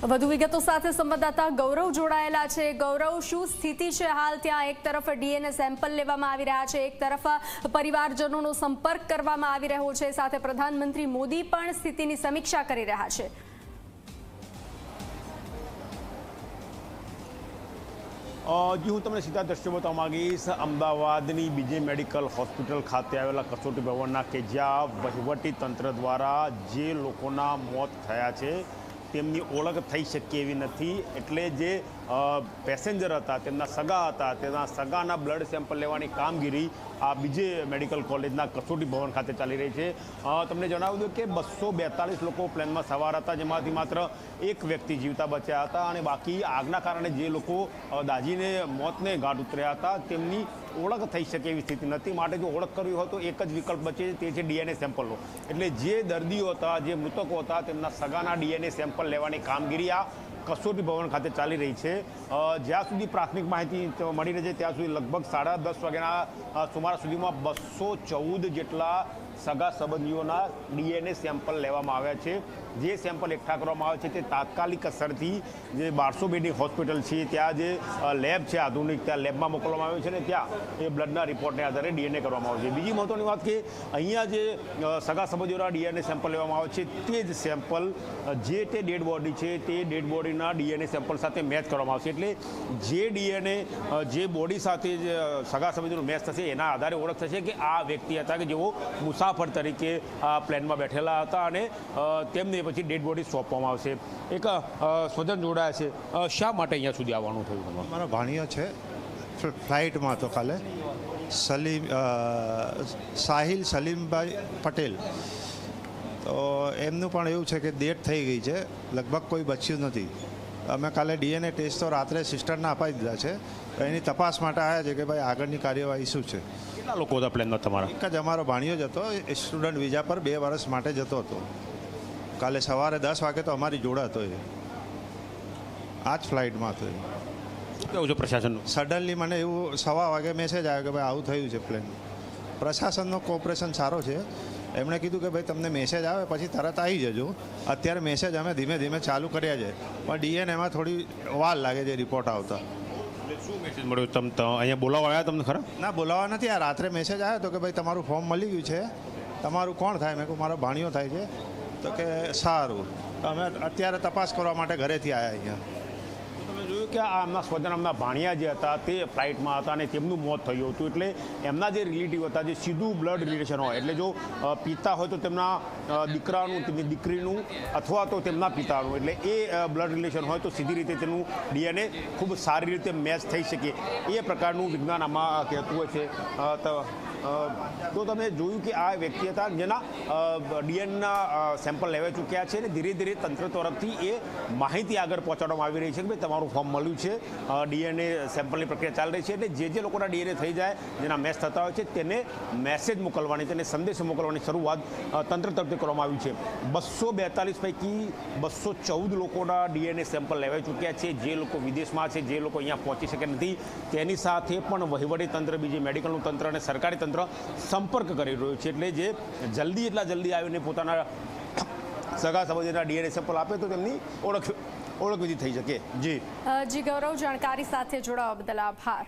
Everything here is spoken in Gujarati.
વધુ વિગતો સાથે સંવાદદાતા ગૌરવ જોડાયેલા છે। ગૌરવ, શું સ્થિતિ છે હાલ ત્યાં? એક તરફ ડીએનએ સેમ્પલ લેવામાં આવી રહ્યા છે, એક તરફ પરિવારજનોનો સંપર્ક કરવામાં આવી રહ્યો છે, સાથે પ્રધાનમંત્રી મોદી પણ સ્થિતિની સમીક્ષા કરી રહ્યા છે। जी हूँ तमने सीधा दृश्य बतावा मांगीश अमदावादनी बीजे मेडिकल हॉस्पिटल खाते आवेला कसोटी भवनना के ज्यां वहीवटी तंत्र द्वारा जे लोकोना मौत थया छे તેમની ઓળખ થઈ શકે એવી નથી। એટલે જે પેસેન્જર હતા તેમના સગા હતા તેના સગાના બ્લડ સેમ્પલ લેવાની કામગીરી આ બીજે મેડિકલ કોલેજના કસોટી ભવન ખાતે ચાલી રહી છે। તમને જણાવી દઉં કે 242 લોકો પ્લેનમાં સવાર હતા, જેમાંથી માત્ર એક વ્યક્તિ જીવતા બચ્યા હતા અને બાકી આગના કારણે જે લોકો દાઝીને મોતને ઘાટ ઉતર્યા હતા તેમની ઓળખ થઈ શકે એવી સ્થિતિ નથી। માટે જો ઓળખ કરવી હોય તો એક જ વિકલ્પ બચે, તે છે ડીએનએ સેમ્પલનો। એટલે જે દર્દીઓ હતા, જે મૃતકો હતા, તેમના સગાના ડીએનએ સેમ્પલ લેવાની કામગીરી આ કસોટી ભવન ખાતે ચાલી રહી છે। જ્યાં સુધી પ્રાથમિક માહિતી મળી રહી છે ત્યાં સુધી લગભગ 10:30 વાગ્યાના સુમારા સુધીમાં 214 જેટલા સગા સંબંધીઓના ડીએનએ સેમ્પલ લેવામાં આવ્યા છે। જે સેમ્પલ એકઠા કરવામાં આવે છે તે તાત્કાલિક અસરથી જે 1200 બેડની હોસ્પિટલ છે ત્યાં જે લેબ છે આધુનિક, ત્યાં લેબમાં મોકલવામાં આવ્યો છે ને ત્યાં એ બ્લડના રિપોર્ટને આધારે ડીએનએ કરવામાં આવે છે। બીજી મહત્વની વાત કે અહીંયા જે સગા સંબંધીઓના ડીએનએ સેમ્પલ લેવામાં આવે છે તે જ સેમ્પલ જે તે ડેડ બોડી છે તે ડેડ બોડીના ડીએનએ સેમ્પલ સાથે મેચ કરવામાં આવશે। એટલે જે ડીએનએ જે બોડી સાથે જે સગા સંબંધીનો મેચ થશે એના આધારે ઓળખ થશે કે આ વ્યક્તિ હતા કે જેઓ મુસાફર તરીકે આ પ્લેનમાં બેઠેલા હતા અને તેમને પછી ડેડ બોડી સોંપવામાં આવશે। એક સ્વજન જોડાયા છે, શા માટે અહીંયા સુધી આવવાનું થયું તમારું? મારો ભાણિયો છે, ફ્લાઇટમાં તો કાલે સાહિલ સલીમભાઈ પટેલ, તો એમનું પણ એવું છે કે ડેથ થઈ ગઈ છે, લગભગ કોઈ બચ્યું નથી। અમે કાલે ડીએનએ ટેસ્ટ તો રાત્રે સિસ્ટરને અપાઈ દીધા છે, એની તપાસ માટે આવ્યા છે કે ભાઈ આગળની કાર્યવાહી શું છે। કેટલા લોકો હતા પ્લેનમાં તમારા? એક જ અમારો ભાણિયો જ હતો, સ્ટુડન્ટ વિઝા પર 2 વર્ષ માટે જતો હતો। કાલે સવારે 10 વાગે તો અમારી જોડે હતો, એ આ જ ફ્લાઇટમાં હતો। કેવું છે પ્રશાસનનું? સડનલી મને એવું 1:15 વાગે મેસેજ આવ્યો કે ભાઈ આવું થયું છે પ્લેન। પ્રશાસનનો કોઓપરેશન સારો છે, એમણે કીધું કે ભાઈ તમને મેસેજ આવે પછી તરત આવી જજો। અત્યારે મેસેજ અમે ધીમે ધીમે ચાલુ કર્યા છે, પણ ડીએનએમાં થોડી વાર લાગે છે રિપોર્ટ આવતા। શું મેસેજ મળ્યો? અહીંયા બોલાવવા આવ્યા તમને ખરા? ના, બોલાવવા નથી, આ રાત્રે મેસેજ આવ્યો હતો કે ભાઈ તમારું ફોર્મ મળી ગયું છે, તમારું કોણ થાય? મેં કહું મારો ભાણિયો થાય છે। તો કે સારું, અમે અત્યારે તપાસ કરવા માટે ઘરેથી આવ્યા અહીંયા। તમે જોયું કે આ એમના સ્વજન, એમના ભાણિયા જે હતા તે ફ્લાઇટમાં હતા અને તેમનું મોત થયું હતું। એટલે એમના જે રિલેટિવ હતા, જે સીધું બ્લડ રિલેશન હોય, એટલે જો પિતા હોય તો તેમના દીકરાનું, તેમની દીકરીનું અથવા તો તેમના પિતાનું, એટલે એ બ્લડ રિલેશન હોય તો સીધી રીતે તેનું ડીએનએ ખૂબ સારી રીતે મેચ થઈ શકે, એ પ્રકારનું વિજ્ઞાન આમાં કહેતું હોય છે। તો તમે જોયું કે આ વ્યક્તિ હતા જેના ડીએનએના સેમ્પલ લેવા ચૂક્યા છે અને ધીરે ધીરે તંત્ર તરફથી એ માહિતી આગળ પહોંચાડવામાં આવી રહી છે કે ભાઈ તમારું ફોર્મ મળ્યું છે, ડીએનએ સેમ્પલની પ્રક્રિયા ચાલી રહી છે। એટલે જે લોકોના ડીએનએ થઈ જાય, જેના મેચ થતા હોય છે, તેને મેસેજ મોકલવાની, તેને સંદેશ મોકલવાની શરૂઆત તંત્ર તરફથી કરવામાં આવી છે। 242 પૈકી 214 લોકોના ડીએનએ સેમ્પલ લેવાઈ ચૂક્યા છે। જે લોકો વિદેશમાં છે, જે લોકો અહીંયા પહોંચી શકે નથી, તેની સાથે પણ વહીવટી તંત્ર, બીજી મેડિકલનું તંત્ર અને સરકારી તંત્ર સંપર્ક કરી રહ્યું છે। એટલે જે એટલા જલ્દી આવીને પોતાના સગા સંબંધીના ડીએનએ સેમ્પલ આપે તો તેમની ઓળખ વિધિ થઈ શકે। જી ગૌરવ, જાણકારી સાથે જોડાવા બદલ આભાર।